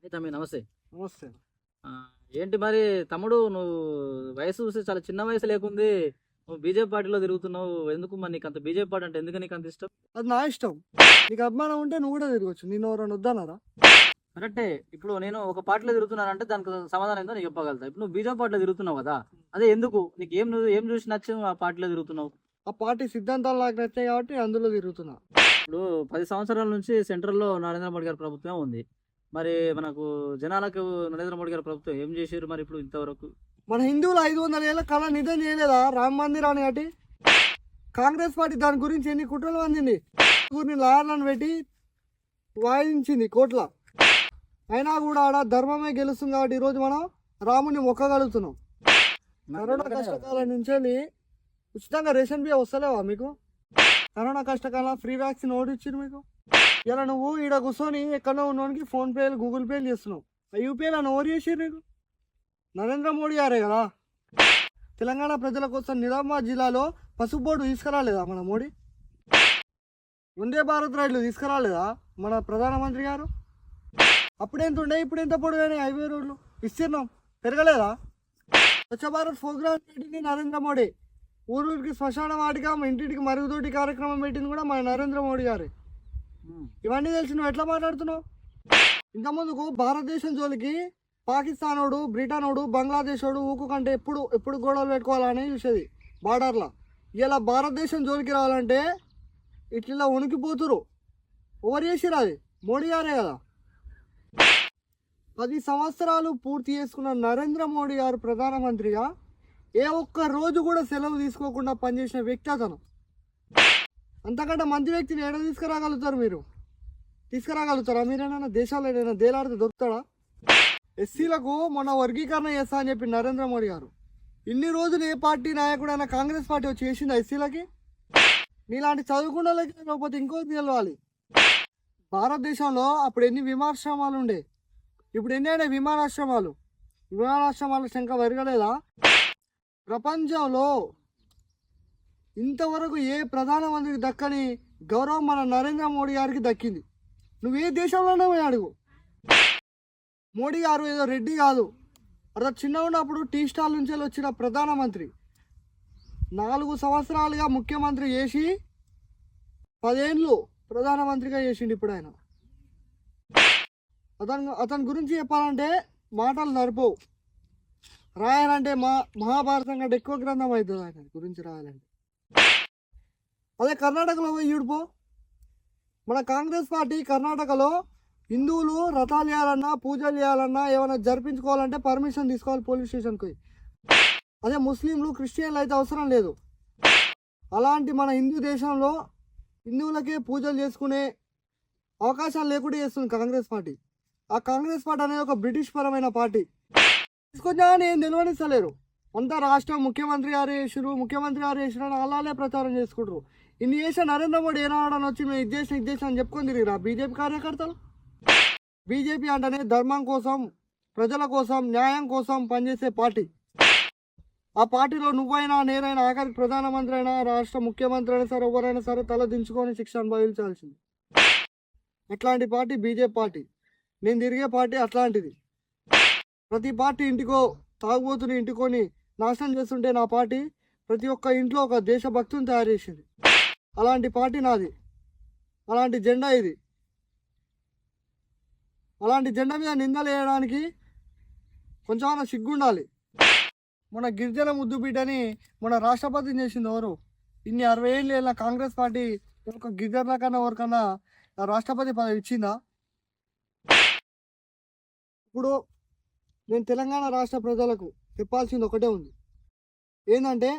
అయితే తమ్మి నమస్తే. నమస్తే. ఆ, ఏంటి మరి తమ్ముడు, నువ్వు వయసు చూస్తే చాలా చిన్న వయసు లేకుంది. నువ్వు బీజేపీ పార్టీలో తిరుగుతున్నావు. ఎందుకు మరి నీకు అంత బీజేపీ పార్టీ అంటే ఎందుకు నీకు అంత ఇష్టం? అది నా ఇష్టం. నీకు అభిమానం ఉంటే నువ్వు కూడా తిరగొచ్చు. నేను ఎవరైనా వద్దన్నారా? కరెక్టే. ఇప్పుడు నేను ఒక పార్టీలో తిరుగుతున్నానంటే దానికి సమాధానం ఏందో నీకు చెప్పగలుగుతా. ఇప్పుడు నువ్వు బీజేపీ పార్టీలో తిరుగుతున్నావు కదా, అదే ఎందుకు నీకు ఏం చూసి నచ్చి నువ్వు ఆ పార్టీలో తిరుగుతున్నావు? ఆ పార్టీ సిద్ధాంతాలు నాకు నచ్చాయి కాబట్టి అందులో తిరుగుతున్నా. ఇప్పుడు 10 సంవత్సరాల నుంచి సెంట్రల్లో నరేంద్ర మోడీ గారి ప్రభుత్వం ఉంది. మరి మనకు జనాలకు నరేంద్ర మోడీ గారి ప్రభుత్వం ఏం చేశారు మరి ఇప్పుడు ఇంతవరకు? మన హిందువులు 500 ఏళ్ళ కళ నిజం చేయలేదా రామ మందిరాన్ని కట్టి? కాంగ్రెస్ పార్టీ దాని గురించి ఎన్ని కుట్రలు అందింది. లాయర్లను పెట్టి వాయించింది కోట్ల. అయినా కూడా ఆడ ధర్మమే గెలుస్తుంది కాబట్టి ఈరోజు మనం రాముని మొక్కగలుగుతున్నాం. కరోనా కష్టకాలం నుంచి వెళ్ళి ఉచితంగా రేషన్ బియ్యం వస్తలేవా మీకు? కరోనా కష్టకాలం ఫ్రీ వ్యాక్సిన్ ఓడిచ్చారు మీకు. ఇలా నువ్వు ఈడ కూర్చొని ఎక్కడో ఉన్నోనికి ఫోన్ పేలు గూగుల్ పేలు చేస్తున్నావు. ఆ యూపీఐలను ఓవర్ చేసారు నీకు నరేంద్ర మోడీ గారే కదా. తెలంగాణ ప్రజల కోసం నిజామాబాద్ జిల్లాలో పసుపు బోర్డు తీసుకురాలేదా మన మోడీ? వందే భారత్ రైళ్లు తీసుకురాలేదా మన ప్రధానమంత్రి గారు? అప్పుడెంత ఉండే ఇప్పుడు ఎంత పొడుగానే హైవే రోడ్లు విస్తీర్ణం పెరగలేదా? స్వచ్ఛ భారత్ ప్రోగ్రామ్ పెట్టింది నరేంద్ర మోడీ. ఊరికి శ్మశాన వాటిక ఇంటింటికి మరుగుదొడ్డి కార్యక్రమం పెట్టింది కూడా మన నరేంద్ర మోడీ గారే. ఇవన్నీ తెలిసి నువ్వు ఎట్లా మాట్లాడుతున్నావు? ఇంతకుముందుకు భారతదేశం జోలికి పాకిస్తానోడు, బ్రిటనోడు, బంగ్లాదేశోడు ఊకంటే ఎప్పుడు గొడవలు పెట్టుకోవాలని చూసేది బార్డర్లో. ఇలా భారతదేశం జోలికి రావాలంటే ఇట్లా ఉనికిపోతురు. ఓవర్ చేసిరు. అది మోడీ గారే కదా. 10 సంవత్సరాలు పూర్తి చేసుకున్న నరేంద్ర మోడీ గారు ప్రధానమంత్రిగా ఏ ఒక్క రోజు కూడా సెలవు తీసుకోకుండా పనిచేసిన వ్యక్తి అతను. అంతకంటే మంచి వ్యక్తిని ఏడ తీసుకురాగలుగుతారు మీరు? తీసుకురాగలుగుతారా మీరేనా? దేశాలు ఏదైనా దేలాడితే దొరుకుతాడా? ఎస్సీలకు మొన్న వర్గీకరణ చేస్తా అని చెప్పి నరేంద్ర మోడీ గారు. ఇన్ని రోజులు ఏ పార్టీ నాయకుడైనా కాంగ్రెస్ పార్టీ వచ్చి చేసింది ఎస్సీలకి? నీలాంటి చదువుకున్న లేకపోతే ఇంకోటి నిలవాలి. భారతదేశంలో అప్పుడు ఎన్ని విమానాశ్రమాలు ఉండే, ఇప్పుడు ఎన్ని అయినా విమానాశ్రమాలు సంఖ్య పెరగలేదా? ప్రపంచంలో ఇంతవరకు ఏ ప్రధానమంత్రికి దక్కని గౌరవం మన నరేంద్ర మోడీ గారికి దక్కింది. నువ్వు ఏ దేశంలోనే పోయి అడుగు. మోడీ గారు ఏదో రెడ్డి కాదు. అట్లా చిన్న ఉన్నప్పుడు టీ స్టాల్ నుంచి వచ్చిన ప్రధానమంత్రి 4 సంవత్సరాలుగా ముఖ్యమంత్రి చేసి 10 ఏళ్ళు ప్రధానమంత్రిగా చేసిండు. ఇప్పుడు ఆయన అతని గురించి చెప్పాలంటే మాటలు సరిపోవు. రాయాలంటే మహాభారతం కంటే ఎక్కువ గ్రంథం అవుతుంది ఆయన గురించి రాయాలంటే. అదే కర్ణాటకలో పోయి చూడిపో. మన కాంగ్రెస్ పార్టీ కర్ణాటకలో హిందువులు రథాలు చేయాలన్నా, పూజలు చేయాలన్నా, ఏమైనా జరిపించుకోవాలంటే పర్మిషన్ తీసుకోవాలి పోలీస్ స్టేషన్కి. అదే ముస్లింలు, క్రిస్టియన్లు అయితే అవసరం లేదు. అలాంటి మన హిందూ దేశంలో హిందువులకే పూజలు చేసుకునే అవకాశాలు లేకుండా చేస్తుంది కాంగ్రెస్ పార్టీ. ఆ కాంగ్రెస్ పార్టీ అనేది ఒక బ్రిటిష్ పరమైన పార్టీ. తీసుకొచ్చా అని ఏం నిలవనిస్తలేరు. అంతా రాష్ట్రం ముఖ్యమంత్రి గారు చేసిరు అని అలానే ప్రచారం చేసుకుంటారు. ఇన్ని చేసిన నరేంద్ర మోడీ ఏనాడని వచ్చి మేము ఇది చేసిన అని చెప్పుకొని తిరిగిరా బీజేపీ కార్యకర్తలు? బీజేపీ అంటేనే ధర్మం కోసం, ప్రజల కోసం, న్యాయం కోసం పనిచేసే పార్టీ. ఆ పార్టీలో నువ్వైనా, నేనైనా, ఆఖరికి ప్రధానమంత్రి అయినా, రాష్ట్ర ముఖ్యమంత్రి అయినా సరే, ఎవరైనా సరే తల దించుకొని శిక్ష అనుభవించాల్సింది. అట్లాంటి పార్టీ బీజేపీ పార్టీ. నేను తిరిగే పార్టీ అట్లాంటిది. ప్రతి పార్టీ ఇంటికో తాగుబోతుని ఇంటికొని నాశనం చేస్తుంటే నా పార్టీ ప్రతి ఒక్క ఇంట్లో ఒక దేశభక్తుని తయారు చేసింది. అలాంటి పార్టీ నాది. అలాంటి జెండా ఇది. అలాంటి జెండా మీద నిందలు వేయడానికి కొంచెం సిగ్గుండాలి. మన గిరిజన ముద్దు బిడ్డని మన రాష్ట్రపతిని చేసింది ఎవరు? ఇన్ని 60 ఏళ్ళు వెళ్ళిన కాంగ్రెస్ పార్టీ ఒక గిరిజనుల కన్నా ఎవరికన్నా రాష్ట్రపతి పదవి ఇచ్చిందా? ఇప్పుడు నేను తెలంగాణ రాష్ట్ర ప్రజలకు చెప్పాల్సింది ఒకటే ఉంది. ఏంటంటే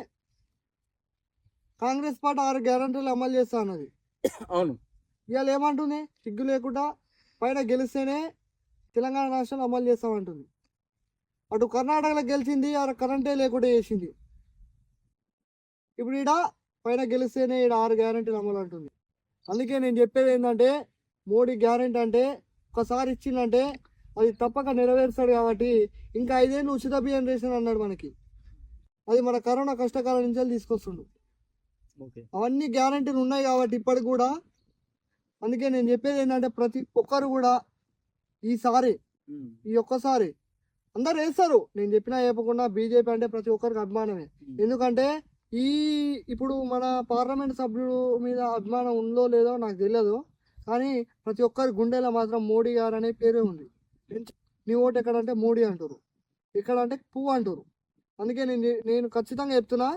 కాంగ్రెస్ పార్టీ 6 గ్యారంటీలు అమలు చేస్తా అన్నది. అవును. ఇవాళ ఏమంటుంది? సిగ్గు లేకుండా పైన గెలిస్తేనే తెలంగాణ రాష్ట్రంలో అమలు చేస్తామంటుంది. అటు కర్ణాటకలో గెలిచింది, ఆడ కరెంటే లేకుండా చేసింది. ఇప్పుడు ఈడ పైన గెలిస్తేనే ఈడ 6 గ్యారంటీలు అమలు అంటుంది. అందుకే నేను చెప్పేది ఏంటంటే మోడీ గ్యారంటీ అంటే ఒకసారి ఇచ్చిందంటే అది తప్పక నెరవేరుస్తాడు. కాబట్టి ఇంకా 5 ఏళ్ళు ఉచిత బియ్యం రేషన్ అన్నాడు మనకి. అది మన కరోనా కష్టకాలం నుంచి తీసుకొస్తుండు. అవన్నీ గ్యారంటీలు ఉన్నాయి కాబట్టి ఇప్పటికి కూడా. అందుకే నేను చెప్పేది ఏంటంటే ప్రతి ఒక్కరు కూడా ఈసారి ఉమ్. ఈ ఒక్కసారి అందరు వేస్తారు, నేను చెప్పినా చెప్పకుండా బీజేపీ అంటే ప్రతి ఒక్కరికి అభిమానమే. ఎందుకంటే ఈ ఇప్పుడు మన పార్లమెంట్ సభ్యుడు మీద అభిమానం ఉందో లేదో నాకు తెలియదు, కానీ ప్రతి ఒక్కరి గుండెలో మాత్రం మోడీ గారు అనే పేరే ఉంది. నీ ఓటు ఎక్కడంటే మోడీ అంటారు, ఇక్కడ అంటే పువ్వు అంటారు. అందుకే నేను ఖచ్చితంగా చెప్తున్నా,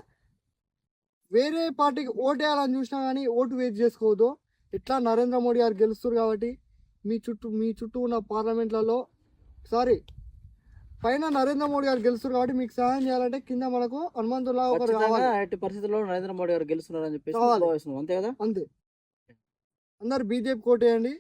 వేరే పార్టీకి ఓటు వేయాలని చూసినా కానీ ఓటు వేస్ట్ చేసుకోవద్దు. ఇట్లా నరేంద్ర మోడీ గారు గెలుస్తారు కాబట్టి మీ చుట్టూ ఉన్న పార్లమెంట్లలో పైన నరేంద్ర మోడీ గారు గెలుస్తారు కాబట్టి మీకు సహాయం చేయాలంటే కింద మనకు హనుమంతులా ఒకరు ఖచ్చితంగా కావాలి. ఎట్టి పరిస్థితుల్లో నరేంద్ర మోడీ గారు గెలుస్తున్నారని చెప్పేసి కావాలి. భావిస్తున్నాం, అంతే కదా. అంతే. అందరు బీజేపీ కోటేయండి.